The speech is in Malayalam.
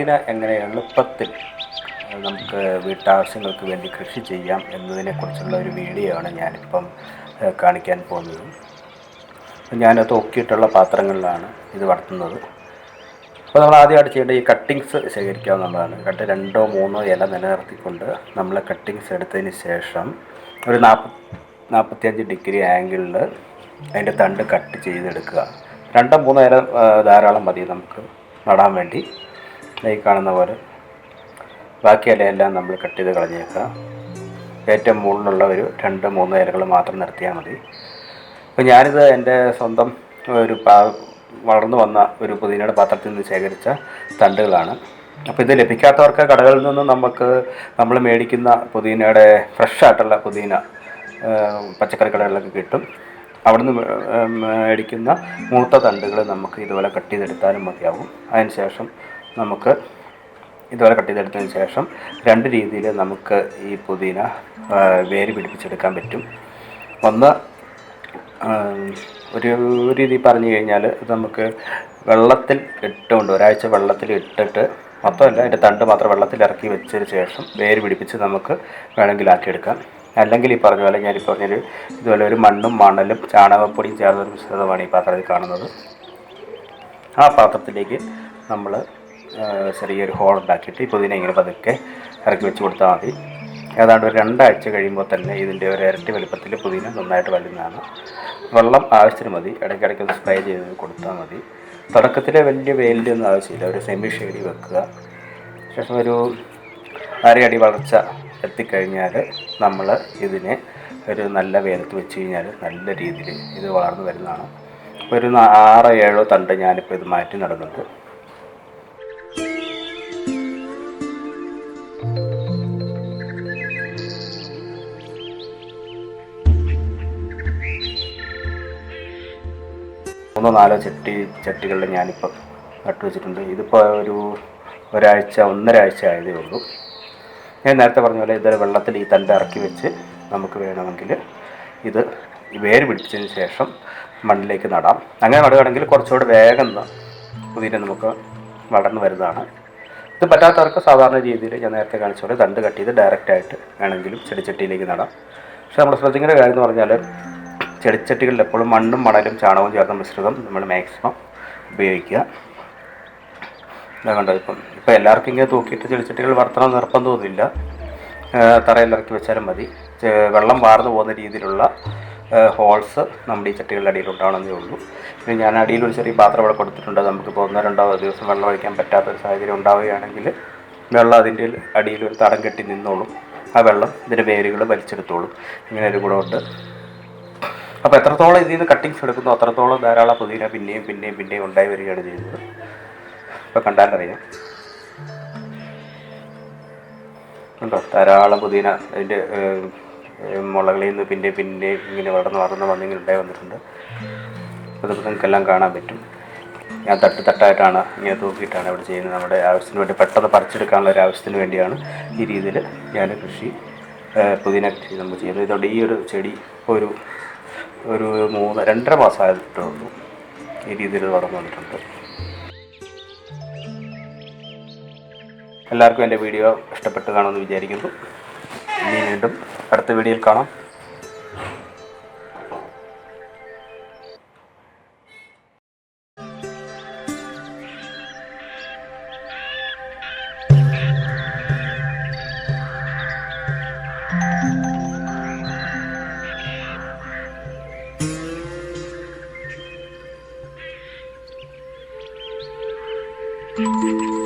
പുതിന എങ്ങനെ എളുപ്പത്തിൽ നമുക്ക് വീട്ടാവശ്യങ്ങൾക്ക് വേണ്ടി കൃഷി ചെയ്യാം എന്നതിനെക്കുറിച്ചുള്ള ഒരു വീഡിയോ ആണ് ഞാനിപ്പം കാണിക്കാൻ പോകുന്നത്. ഞാൻ തൂക്കിയിട്ടുള്ള പാത്രങ്ങളിലാണ് ഇത് വളർത്തുന്നത്. അപ്പോൾ നമ്മൾ ആദ്യമായിട്ട് ചെയ്യേണ്ടത് ഈ കട്ടിങ്സ് ശേഖരിക്കാവുന്നതാണ്. രണ്ടോ മൂന്നോ ഇല നിലനിർത്തിക്കൊണ്ട് നമ്മൾ കട്ടിങ്സ് എടുത്തതിന് ശേഷം ഒരു 45 ഡിഗ്രി ആംഗിളിൽ അതിൻ്റെ തണ്ട് കട്ട് ചെയ്തെടുക്കുക. 2-3 ഇല ധാരാളം മതി നമുക്ക് നടാൻ വേണ്ടി. ഈ കാണുന്ന പോലെ ബാക്കി ഇലയെല്ലാം നമ്മൾ കട്ട് ചെയ്ത് കളഞ്ഞേക്കുക. ഏറ്റവും മുകളിലുള്ള ഒരു 2-3 ഇലകൾ മാത്രം നിർത്തിയാൽ മതി. അപ്പോൾ ഞാനിത് എൻ്റെ സ്വന്തം ഒരു വളർന്നു വന്ന ഒരു പുതിനയുടെ പാത്രത്തിൽ നിന്ന് ശേഖരിച്ച തണ്ടുകളാണ്. അപ്പോൾ ഇത് ലഭിക്കാത്തവർക്ക് കടകളിൽ നിന്ന് നമ്മൾ മേടിക്കുന്ന പുതിനയുടെ ഫ്രഷായിട്ടുള്ള പുതിന പച്ചക്കറി കടകളിലൊക്കെ കിട്ടും. അവിടുന്ന് മേടിക്കുന്ന മൂത്ത തണ്ടുകൾ നമുക്ക് ഇതുപോലെ കട്ട് ചെയ്തെടുത്താലും മതിയാവും. അതിനുശേഷം നമുക്ക് ഇതുപോലെ കട്ട് ചെയ്തെടുത്തതിന് ശേഷം 2 രീതിയിൽ നമുക്ക് ഈ പുതിന വേര് പിടിപ്പിച്ചെടുക്കാൻ പറ്റും. ഒന്ന്, ഒരു രീതി പറഞ്ഞു കഴിഞ്ഞാൽ ഇത് നമുക്ക് വെള്ളത്തിൽ ഇട്ടുകൊണ്ട് ഒരാഴ്ച വെള്ളത്തിൽ ഇട്ടിട്ട് മൊത്തമല്ല അതിൻ്റെ തണ്ട് മാത്രം വെള്ളത്തിൽ ഇറക്കി വെച്ചതിന് ശേഷം വേര് പിടിപ്പിച്ച് നമുക്ക് വേണമെങ്കിൽ ആക്കിയെടുക്കാം. അല്ലെങ്കിൽ ഈ പറഞ്ഞ പോലെ ഞാനിപ്പോൾ പറഞ്ഞൊരു ഇതുപോലെ ഒരു മണ്ണും മണലും ചാണകപ്പൊടിയും ചേർന്നൊരു മിശ്രിതമാണ് ഈ പാത്രത്തിൽ കാണുന്നത്. ആ പാത്രത്തിലേക്ക് നമ്മൾ ചെറിയൊരു ഹോൾ ഉണ്ടാക്കിയിട്ട് ഈ പുതിന ഇങ്ങനെ പതുക്കെ ഇറക്കി വെച്ച് കൊടുത്താൽ മതി. ഏതാണ്ട് ഒരു 2 ആഴ്ച കഴിയുമ്പോൾ തന്നെ ഇതിൻ്റെ ഒരു ഇരട്ടി വലുപ്പത്തിൽ പുതിന നന്നായിട്ട് വരുന്നതാണ്. വെള്ളം ആവശ്യത്തിന് മതി, ഇടയ്ക്കിടയ്ക്ക് ഒന്ന് സ്പ്രേ ചെയ്ത് കൊടുത്താൽ മതി. തുടക്കത്തിൽ വലിയ വെയിലിൻ്റെ ഒന്നും ആവശ്യമില്ല, ഒരു സെമി ഷെയ്ഡിൽ വെക്കുക. ശേഷം ഒരു 1/2 അടി വളർച്ച എത്തിക്കഴിഞ്ഞാൽ നമ്മൾ ഇതിനെ ഒരു നല്ല വെയിലത്ത് വെച്ച് കഴിഞ്ഞാൽ നല്ല രീതിയിൽ ഇത് വളർന്നു വരുന്നതാണ്. അപ്പോൾ ഒരു 6-7 തണ്ട് ഞാനിപ്പോൾ ഇത് മാറ്റി നടുന്നുണ്ട്. മൂന്നോ 4 ചട്ടികളിൽ ഞാനിപ്പോൾ നട്ടു വെച്ചിട്ടുണ്ട്. ഇതിപ്പോൾ ഒന്നര ആഴ്ച ആയതേ ഉള്ളൂ. ഞാൻ നേരത്തെ പറഞ്ഞ പോലെ ഇതുവരെ വെള്ളത്തിൽ ഈ തണ്ട് ഇറക്കി വെച്ച് നമുക്ക് വേണമെങ്കിൽ ഇത് വേര് പിടിപ്പിച്ചതിന് ശേഷം മണ്ണിലേക്ക് നടാം. അങ്ങനെ നടുകയാണെങ്കിൽ കുറച്ചുകൂടെ വേഗം പുതിന നമുക്ക് വളർന്നു വരുന്നതാണ്. ഇത് പറ്റാത്തവർക്ക് സാധാരണ രീതിയിൽ ഞാൻ നേരത്തെ കാണിച്ച പോലെ തണ്ട് കട്ട് ചെയ്ത് ഡയറക്റ്റായിട്ട് വേണമെങ്കിലും ചെടിച്ചട്ടിയിലേക്ക് നടാം. പക്ഷേ നമ്മൾ ശ്രദ്ധിക്കേണ്ട കാര്യം എന്ന് പറഞ്ഞാൽ ചെടിച്ചട്ടികളിൽ എപ്പോഴും മണ്ണും മണലും ചാണകവും ചേർന്ന മിശ്രിതം നമ്മൾ മാക്സിമം ഉപയോഗിക്കുക. കണ്ടോ, ഇപ്പോൾ എല്ലാവർക്കും ഇങ്ങനെ തൂക്കിയിട്ട് ചെടിച്ചട്ടികൾ വളർത്തണം നിർബന്ധമൊന്നുമില്ല. തറയിൽ ഇറക്കി വെച്ചാലും മതി. വെള്ളം വാർന്നു പോകുന്ന രീതിയിലുള്ള ഹോൾസ് നമ്മുടെ ഈ ചട്ടികളുടെ അടിയിൽ ഉണ്ടാവണമെന്നേ ഉള്ളൂ. പിന്നെ ഞാൻ അടിയിൽ ഒരു ചെറിയ പാത്രം ഇവിടെ കൊടുത്തിട്ടുണ്ട്. നമുക്കിപ്പോൾ 1-2 ദിവസം വെള്ളം ഒഴിക്കാൻ പറ്റാത്തൊരു സാഹചര്യം ഉണ്ടാവുകയാണെങ്കിൽ വെള്ളം അതിൻ്റെ അടിയിൽ ഒരു തടം കെട്ടി നിന്നോളും. ആ വെള്ളം ഇതിൻ്റെ വേരുകൾ വലിച്ചെടുത്തോളും. ഇങ്ങനെ ഒരു ഗുണമുണ്ട്. അപ്പോൾ എത്രത്തോളം ഇതിൽ നിന്ന് കട്ടിങ്സ് എടുക്കുന്നു അത്രത്തോളം ധാരാളം പുതിന പിന്നെയും ഉണ്ടായി വരികയാണ് ചെയ്യുന്നത്. ഇപ്പോൾ കണ്ടാലറിയാം, ഉണ്ടോ, ധാരാളം പുതിന അതിൻ്റെ മുളകളിൽ നിന്ന് പിന്നെയും ഇങ്ങനെ വന്നിങ്ങനെ ഉണ്ടായി വന്നിട്ടുണ്ട്. അത് നിങ്ങൾക്കെല്ലാം കാണാൻ പറ്റും. ഞാൻ തട്ടായിട്ടാണ് ഇങ്ങനെ തൂക്കിയിട്ടാണ് ഇവിടെ ചെയ്യുന്നത്. നമ്മുടെ ആവശ്യത്തിന് വേണ്ടി പെട്ടെന്ന് പറിച്ചെടുക്കാനുള്ള ഒരു ആവശ്യത്തിന് വേണ്ടിയാണ് ഈ രീതിയിൽ ഞാൻ പുതിന കൃഷി നമ്മൾ ചെയ്യുന്നത്. ഇതോടെ ഈ ഒരു ചെടി ഒരു 2.5 മാസം ആയിട്ടേ ഉള്ളൂ ഈ രീതിയിൽ വളർന്നു വന്നിട്ടുണ്ട്. എല്ലാവർക്കും എൻ്റെ വീഡിയോ ഇഷ്ടപ്പെട്ട് കാണുമെന്ന് വിചാരിക്കുന്നു. ഇനി വീണ്ടും അടുത്ത വീഡിയോയിൽ കാണാം. Thank you.